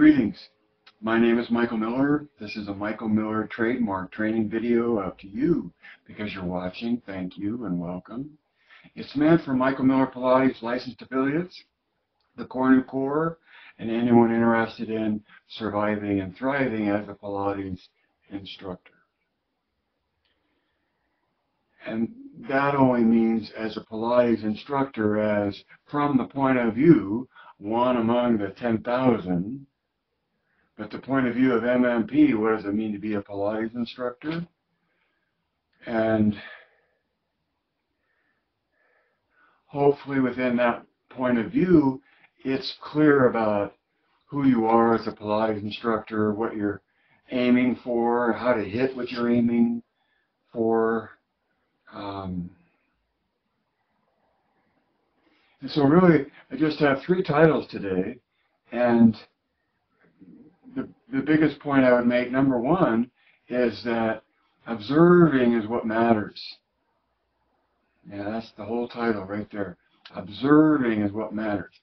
Greetings. My name is Michael Miller. This is a Michael Miller trademark training video up to you because you're watching. Thank you and welcome. It's meant for Michael Miller Pilates licensed affiliates, the Core New Core, and anyone interested in surviving and thriving as a Pilates instructor. And that only means as a Pilates instructor, as from the point of view, one among the 10,000. But the point of view of MMP, what does it mean to be a Pilates instructor? And hopefully within that point of view, it's clear about who you are as a Pilates instructor, what you're aiming for, how to hit what you're aiming for. And so really, I just have 3 titles today, and the biggest point I would make, number 1, is that observing is what matters. Yeah, that's the whole title right there. Observing is what matters.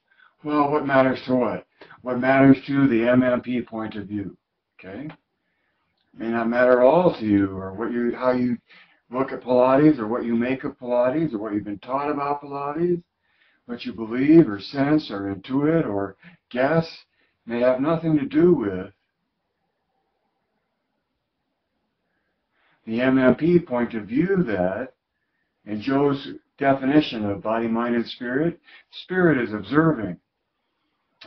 Well, what matters to what? What matters to the MMP point of view, okay? May not matter at all to you, or how you look at Pilates, or what you make of Pilates, or what you've been taught about Pilates. What you believe, or sense, or intuit, or guess may have nothing to do with the MMP point of view that, in Joe's definition of body, mind, and spirit, spirit is observing.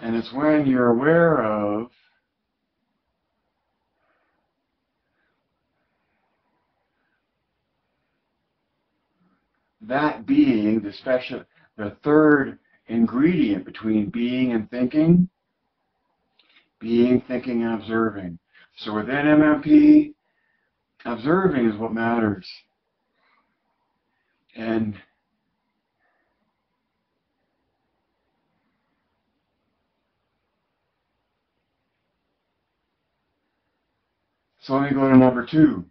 And it's when you're aware of that being the third ingredient between being and thinking, thinking, and observing. So within MMP, observing is what matters. And so let me go to number 2,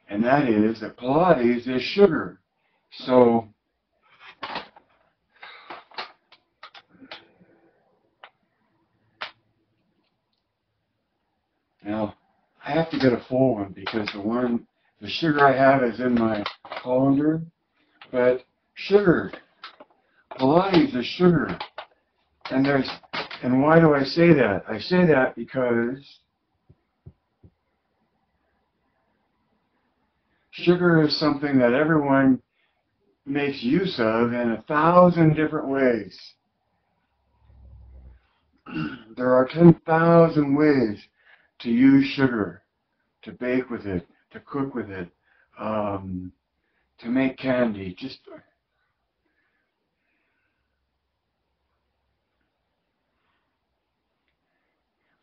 and that is that Pilates is sugar. So now I have to get a full one because the sugar I have is in my colander. But sugar, Pilates is sugar. And why do I say that? I say that because sugar is something that everyone makes use of in 1,000 different ways. There are 10,000 ways to use sugar, to bake with it, to cook with it, to make candy.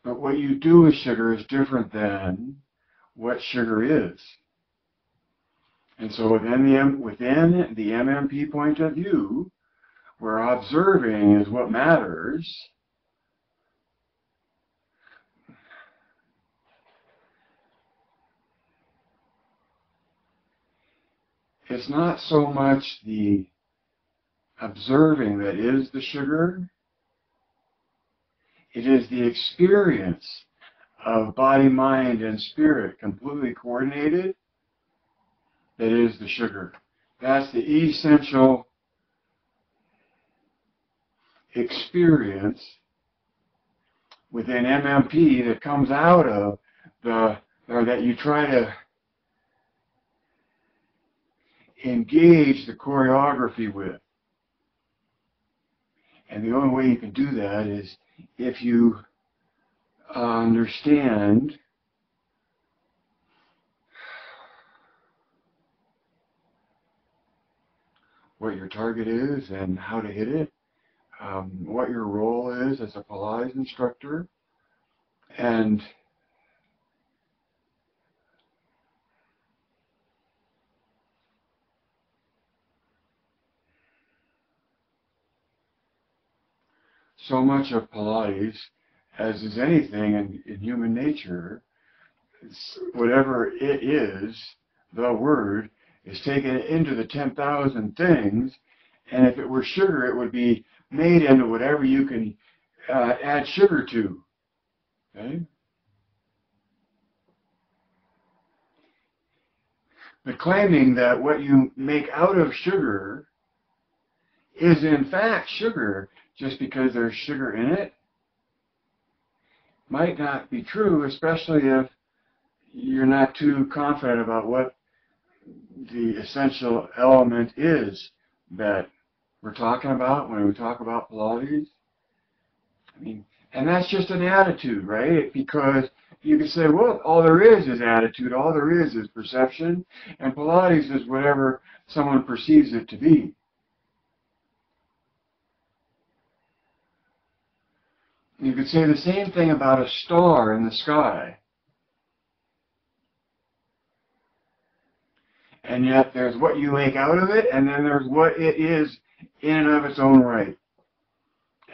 But what you do with sugar is different than what sugar is. And so within the MMP point of view, where observing is what matters, it's not so much the observing that is the sugar, it is the experience of body, mind, and spirit completely coordinated that is the sugar. That's the essential experience within MMP that comes out of or that you try to engage the choreography with. And the only way you can do that is if you understand what your target is and how to hit it, what your role is as a Pilates instructor, and so much of Pilates, as is anything in human nature, whatever it is, the word, is taken into the 10,000 things, and if it were sugar, it would be made into whatever you can add sugar to. Okay? But claiming that what you make out of sugar is in fact sugar just because there's sugar in it might not be true, especially if you're not too confident about what the essential element is that we're talking about when we talk about Pilates. I mean, and that's just an attitude, right? Because you could say, well, all there is attitude, all there is perception, and Pilates is whatever someone perceives it to be. You could say the same thing about a star in the sky. And yet there's what you make out of it, and then there's what it is in and of its own right.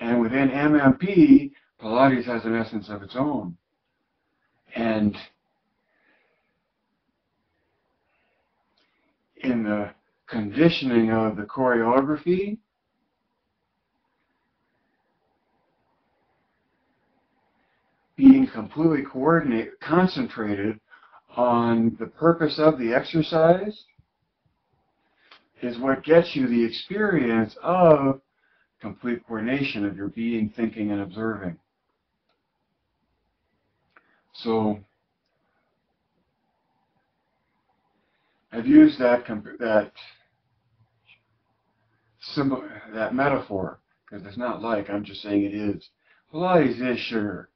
And within MMP, Pilates has an essence of its own. And in the conditioning of the choreography, being completely concentrated on the purpose of the exercise is what gets you the experience of complete coordination of your being, thinking, and observing. So I've used that metaphor because it's not like, I'm just saying it is. Pilates is sugar.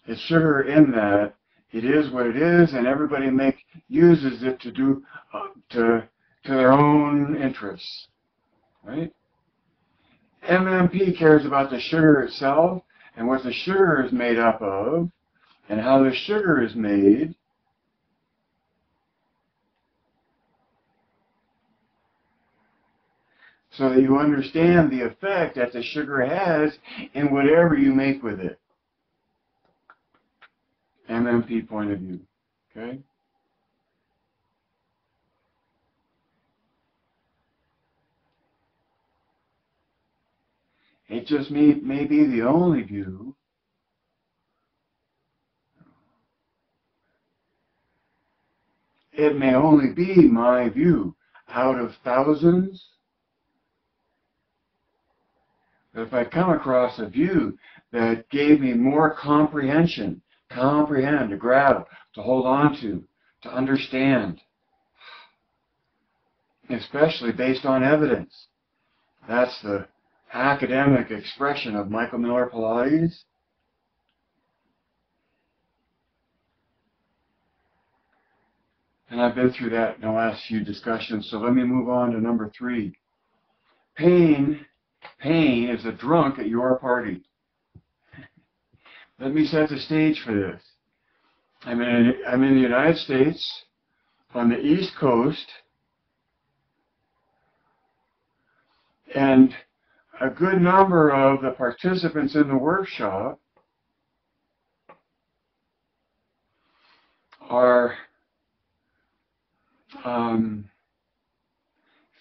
It's sugar in that it is what it is, and everybody uses it to do to their own interests, right? MMP cares about the sugar itself and what the sugar is made up of and how the sugar is made. So that you understand the effect that the sugar has in whatever you make with it. MMP point of view. Okay? It just may be the only view. It may only be my view out of thousands. But if I come across a view that gave me more comprehension, comprehend, to grab, to hold on to understand, especially based on evidence. That's the academic expression of Michael Miller Pilates. And I've been through that in the last few discussions, so let me move on to number 3. Pain is a drunk at your party. Let me set the stage for this. I'm in the United States, on the East Coast, and a good number of the participants in the workshop are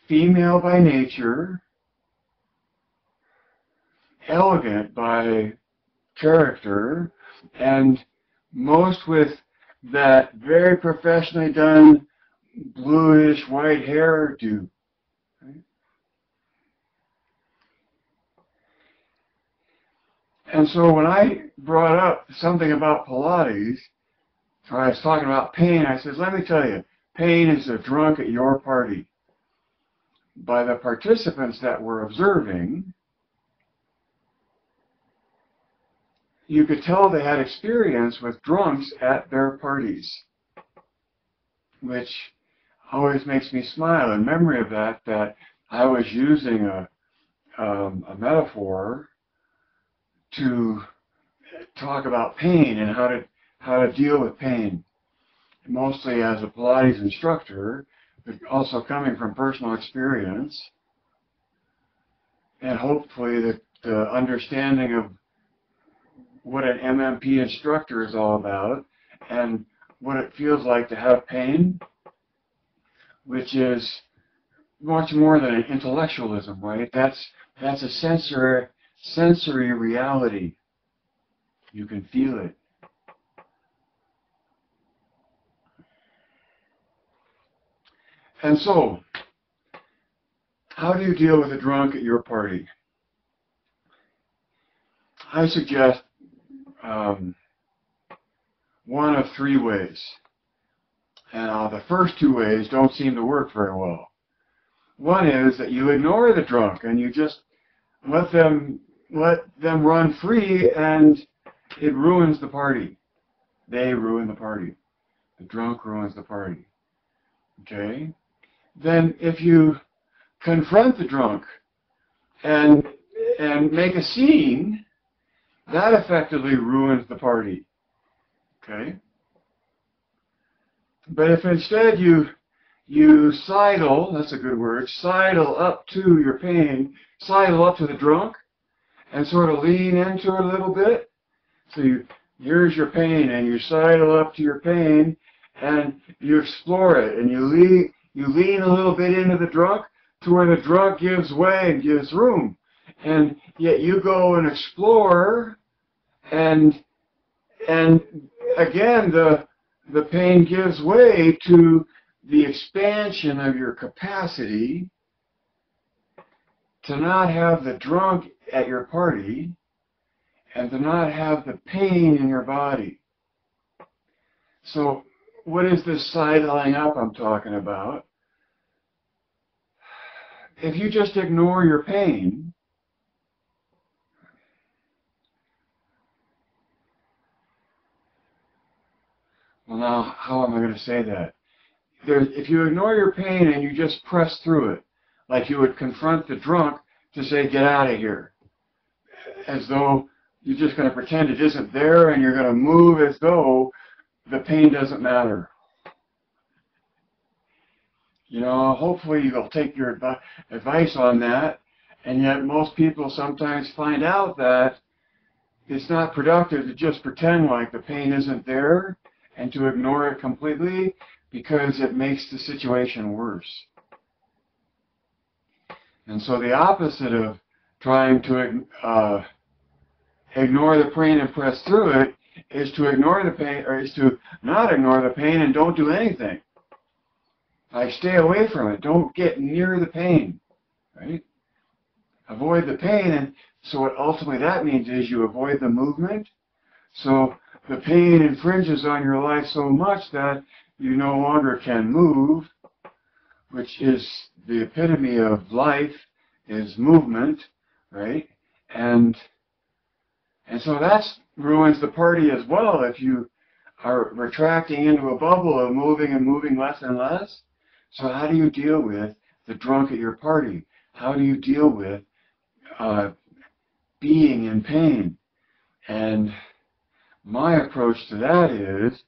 female by nature, elegant by character, and most with that very professionally done bluish white hairdo. Right? And so when I brought up something about Pilates, or I was talking about pain, I said, let me tell you, pain is a drunk at your party. By the participants that were observing, you could tell they had experience with drunks at their parties, which always makes me smile in memory of that I was using a metaphor to talk about pain and how to deal with pain, mostly as a Pilates instructor, but also coming from personal experience, and hopefully the understanding of what an MMP instructor is all about and what it feels like to have pain, which is much more than an intellectualism, right? That's a sensory reality. You can feel it. And so, how do you deal with a drunk at your party? I suggest one of three ways. And the first two ways don't seem to work very well. One is that you ignore the drunk and you just let them run free, and it ruins the party. They ruin the party. The drunk ruins the party. Okay? Then if you confront the drunk and make a scene, that effectively ruins the party. Okay? But if instead you sidle, that's a good word, sidle up to your pain, sidle up to the drunk, and sort of lean into it a little bit. So here's your pain, and you sidle up to your pain, and you explore it, and you lean a little bit into the drunk to where the drunk gives way and gives room. And yet you go and explore, and again the pain gives way to the expansion of your capacity to not have the drunk at your party and to not have the pain in your body. So what is this sidling up I'm talking about? If you just ignore your pain, well, now, how am I going to say that? If you ignore your pain and you just press through it, like you would confront the drunk to say, get out of here, as though you're just going to pretend it isn't there and you're going to move as though the pain doesn't matter. You know, hopefully you'll take your advice on that, and yet most people sometimes find out that it's not productive to just pretend like the pain isn't there and to ignore it completely, because it makes the situation worse. And so the opposite of trying to ignore the pain and press through it is to ignore the pain, or is to not ignore the pain and don't do anything. Like, stay away from it. Don't get near the pain, right? Avoid the pain, and so what ultimately that means is you avoid the movement. So the pain infringes on your life so much that you no longer can move, which is the epitome of life, is movement, right? And so that ruins the party as well. If you are retracting into a bubble of moving and moving less and less. So how do you deal with the drunk at your party? How do you deal with being in pain? And my approach to that is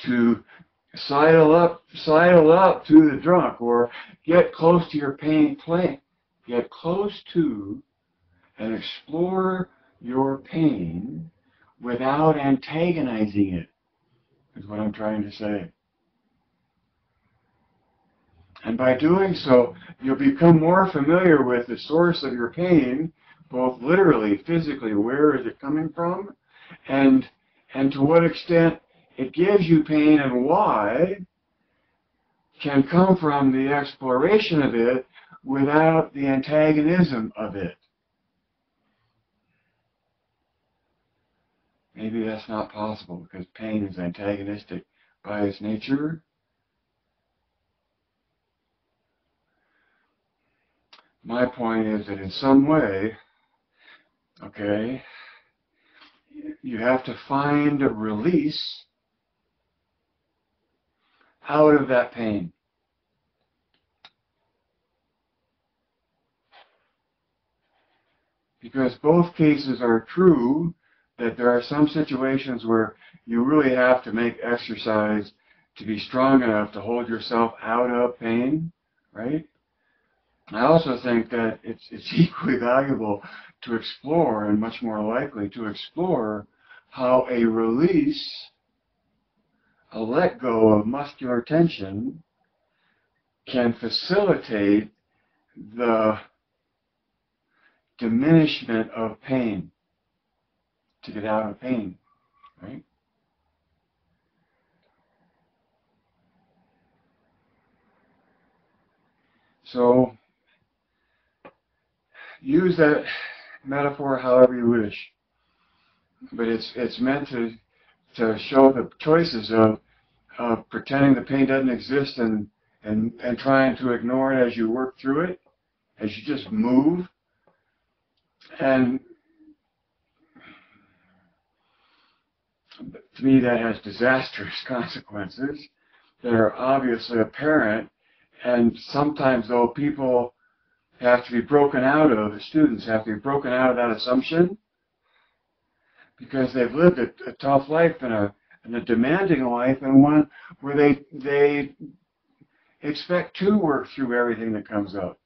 to sidle up to the drunk, or get close to your pain plane. Get close to and explore your pain without antagonizing it, is what I'm trying to say. And by doing so, you'll become more familiar with the source of your pain, both literally, physically, where is it coming from, and to what extent it gives you pain and why can come from the exploration of it without the antagonism of it. Maybe that's not possible because pain is antagonistic by its nature. My point is that in some way, okay, you have to find a release out of that pain. Because both cases are true, that there are some situations where you really have to make exercise to be strong enough to hold yourself out of pain, right? I also think that it's equally valuable to explore, and much more likely to explore, how a release, a let go of muscular tension can facilitate the diminishment of pain, to get out of pain, right? So use that metaphor however you wish, but it's meant to show the choices of pretending the pain doesn't exist and trying to ignore it as you work through it, as you just move. And to me, that has disastrous consequences that are obviously apparent. And sometimes, though, people have to be broken out of, students have to be broken out of that assumption because they've lived a tough life and a demanding life, and one where they expect to work through everything that comes up.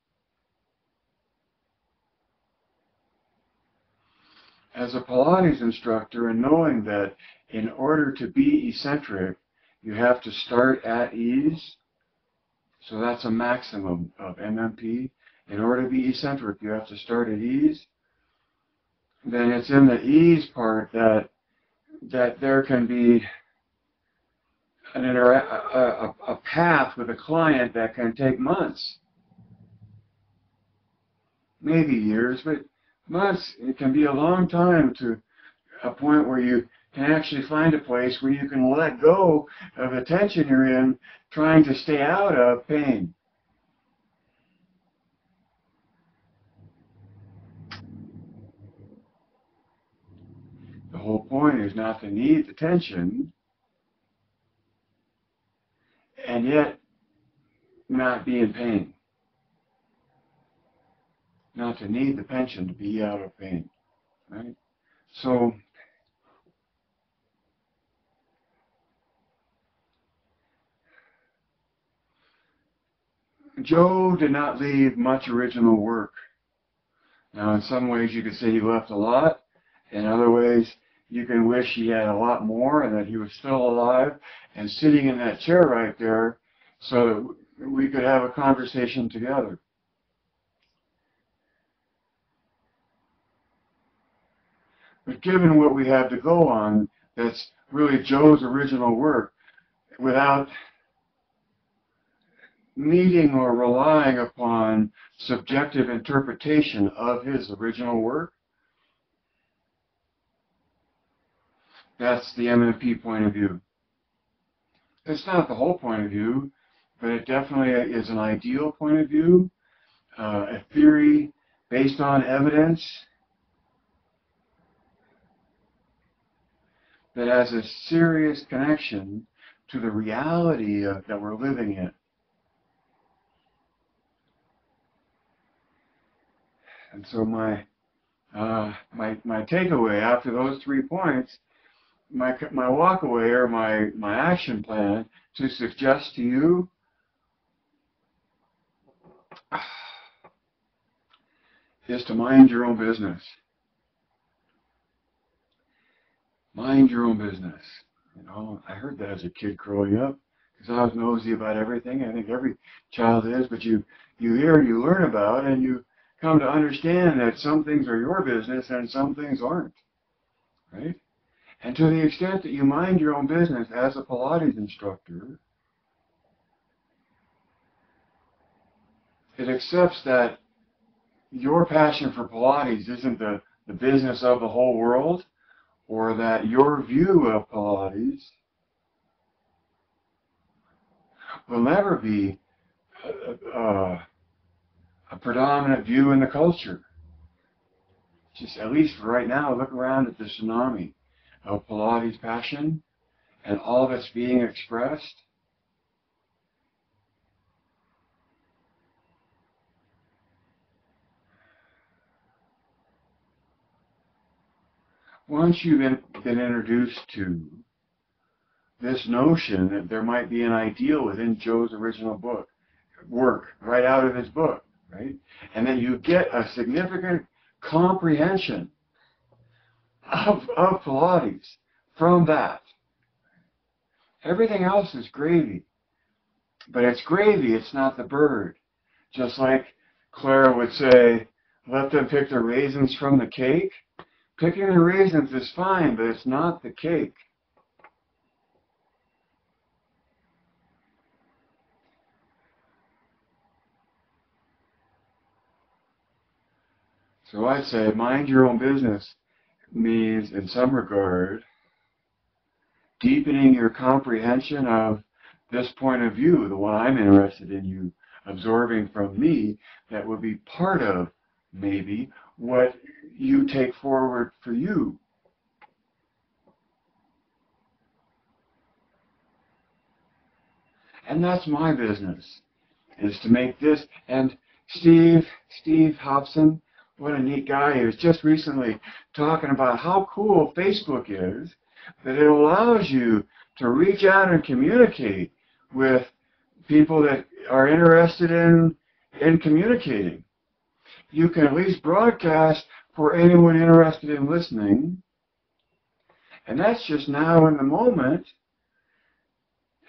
As a Pilates instructor, and knowing that in order to be eccentric, you have to start at ease, so that's a maximum of MMP. In order to be eccentric, you have to start at ease. Then it's in the ease part that there can be a path with a client that can take months, maybe years, but months, it can be a long time, to a point where you can actually find a place where you can let go of the tension you're in, trying to stay out of pain. The whole point is not to need the tension, and yet not be in pain. Not to need the tension to be out of pain, right? So Joe did not leave much original work. Now, in some ways you could say he left a lot. In other ways, you can wish he had a lot more and that he was still alive and sitting in that chair right there so that we could have a conversation together. But given what we have to go on, that's really Joe's original work, without needing or relying upon subjective interpretation of his original work, that's the MMP point of view. It's not the whole point of view, but it definitely is an ideal point of view, a theory based on evidence that has a serious connection to the reality that we're living in. And so my takeaway after those 3 points, my walkaway, or my action plan to suggest to you is to mind your own business. Mind your own business. You know, I heard that as a kid growing up because I was nosy about everything. I think every child is, but you hear, you learn about, and you come to understand that some things are your business and some things aren't, right? And to the extent that you mind your own business as a Pilates instructor, it accepts that your passion for Pilates isn't the business of the whole world, or that your view of Pilates will never be a predominant view in the culture. Just, at least for right now, look around at the tsunami of Pilates passion and all that's being expressed. Once you've been introduced to this notion that there might be an ideal within Joe's original work, right out of his book, right? And then you get a significant comprehension of Pilates from that. Everything else is gravy. But it's gravy, it's not the bird. Just like Clara would say, let them pick the raisins from the cake. Picking the raisins is fine, but it's not the cake. So I'd say mind your own business means, in some regard, deepening your comprehension of this point of view, the one I'm interested in you absorbing from me, that will be part of, maybe, what you take forward for you. And that's my business, is to make this. And Steve Hobson, what a neat guy. He was just recently talking about how cool Facebook is, that it allows you to reach out and communicate with people that are interested in communicating. You can at least broadcast for anyone interested in listening, and that's just now in the moment,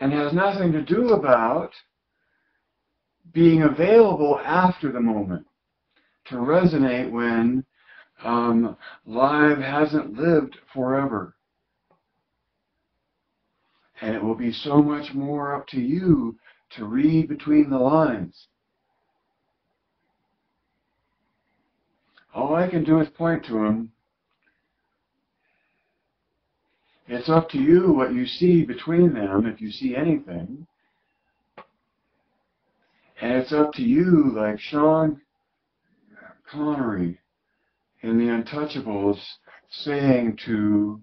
and has nothing to do about being available after the moment to resonate when live hasn't lived forever. And it will be so much more up to you to read between the lines. All I can do is point to them. It's up to you what you see between them, if you see anything. And it's up to you, like Sean Connery in The Untouchables saying to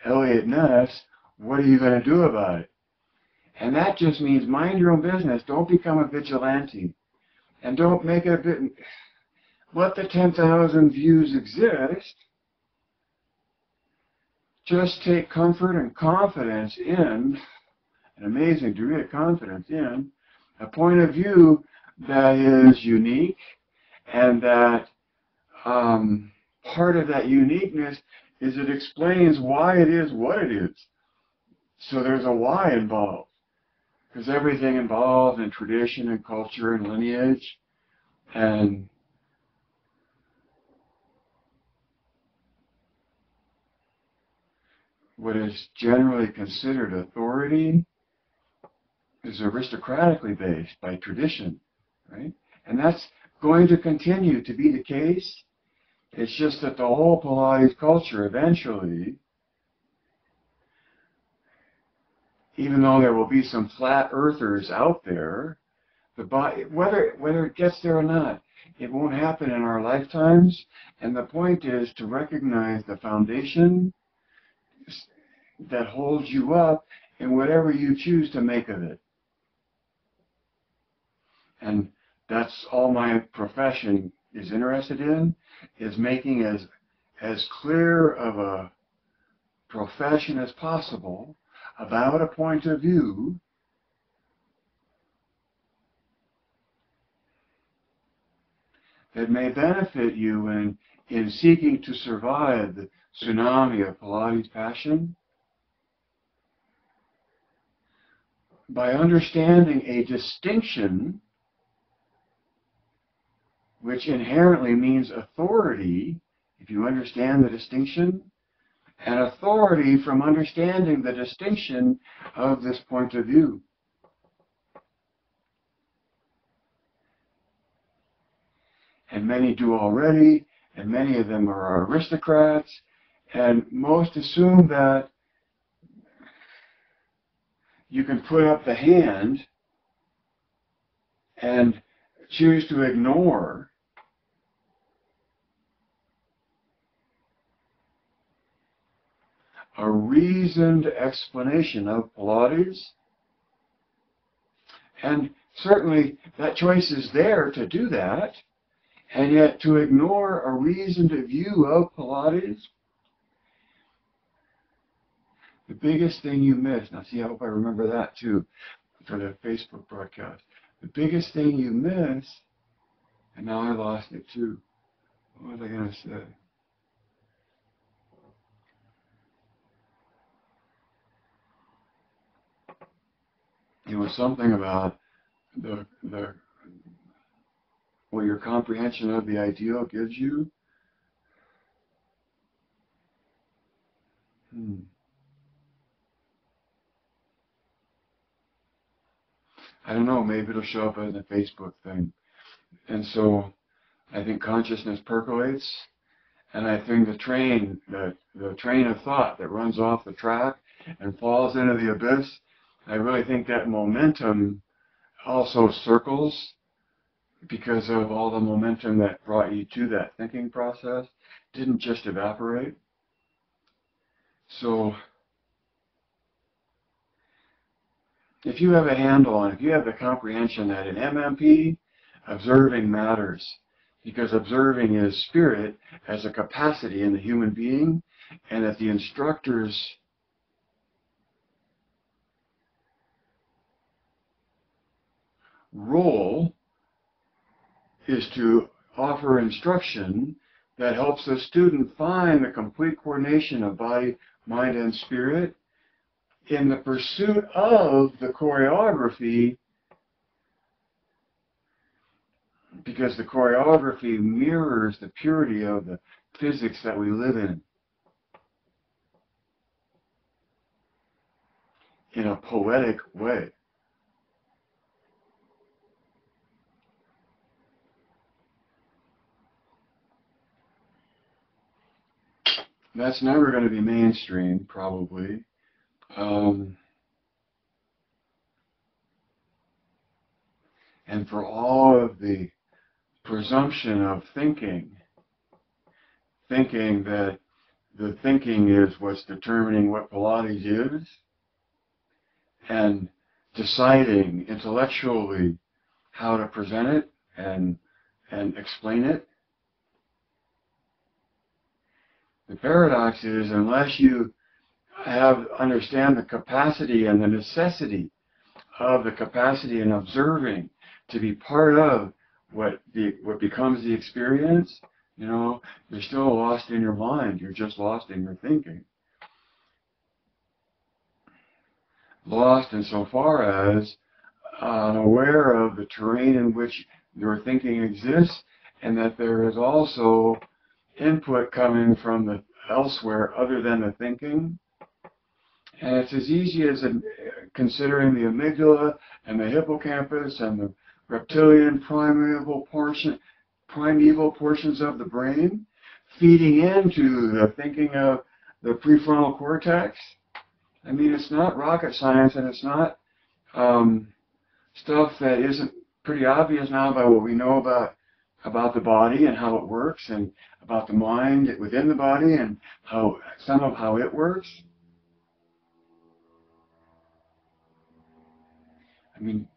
Elliot Ness, what are you going to do about it? And that just means mind your own business. Don't become a vigilante. And don't make it a bit... Let the 10,000 views exist. Just take comfort and confidence in, an amazing degree of confidence in, a point of view that is unique, and that part of that uniqueness is it explains why it is what it is. So there's a why involved, because everything involved in tradition and culture and lineage and what is generally considered authority is aristocratically based by tradition, right? And that's going to continue to be the case. It's just that the whole Pilates culture eventually, even though there will be some flat earthers out there, the body, whether it gets there or not, it won't happen in our lifetimes. And the point is to recognize the foundation that holds you up in whatever you choose to make of it. And that's all my profession is interested in, is making as clear of a profession as possible about a point of view that may benefit you in seeking to survive the tsunami of Pilates passion by understanding a distinction which inherently means authority, if you understand the distinction, and authority from understanding the distinction of this point of view. And many do already, and many of them are aristocrats, and most assume that you can put up the hand and choose to ignore a reasoned explanation of Pilates. And certainly that choice is there to do that, and yet to ignore a reasoned view of Pilates, the biggest thing you miss, now see, I hope I remember that too for the Facebook broadcast, the biggest thing you miss, and now I lost it too. What was I going to say? It was something about what your comprehension of the ideal gives you. I don't know, maybe it'll show up as a Facebook thing. And so I think consciousness percolates, and I think the train of thought that runs off the track and falls into the abyss, I really think that momentum also circles because of all the momentum that brought you to that thinking process. Didn't just evaporate. So if you have a handle on, if you have the comprehension that in MMP, observing matters, because observing is spirit as a capacity in the human being, and that the instructor's role is to offer instruction that helps the student find the complete coordination of body, mind, and spirit in the pursuit of the choreography, because the choreography mirrors the purity of the physics that we live in a poetic way. That's never going to be mainstream, probably. And for all of the presumption of thinking that the thinking is what's determining what Pilates is, and deciding intellectually how to present it and explain it. The paradox is, unless you understand the capacity and the necessity of the capacity in observing to be part of what becomes the experience, you're still lost in your mind. You're just lost in your thinking. Lost insofar as unaware of the terrain in which your thinking exists, and that there is also input coming from the elsewhere other than the thinking. And it's as easy as considering the amygdala and the hippocampus and the reptilian primeval portions of the brain feeding into the thinking of the prefrontal cortex. I mean, it's not rocket science, and it's not stuff that isn't pretty obvious now by what we know about the body and how it works, and about the mind within the body and some of how it works. I mean,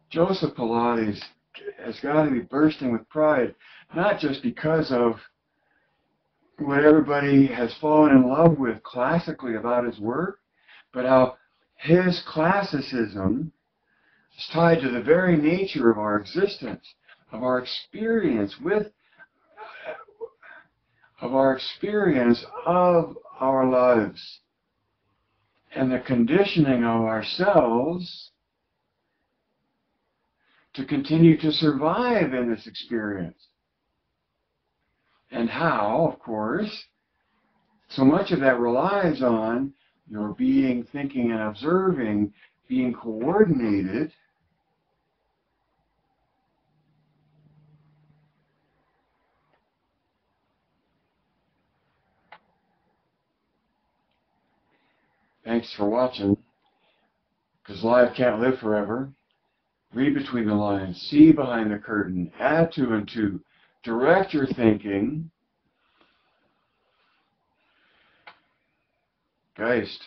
Joseph Pilates has got to be bursting with pride, not just because of what everybody has fallen in love with classically about his work, but how his classicism is tied to the very nature of our existence, of our experience of our lives, and the conditioning of ourselves to continue to survive in this experience. And how, of course, so much of that relies on your being, thinking, and observing being coordinated Thanks for watching, because life can't live forever. Read between the lines, see behind the curtain, add two and two, direct your thinking. Geist.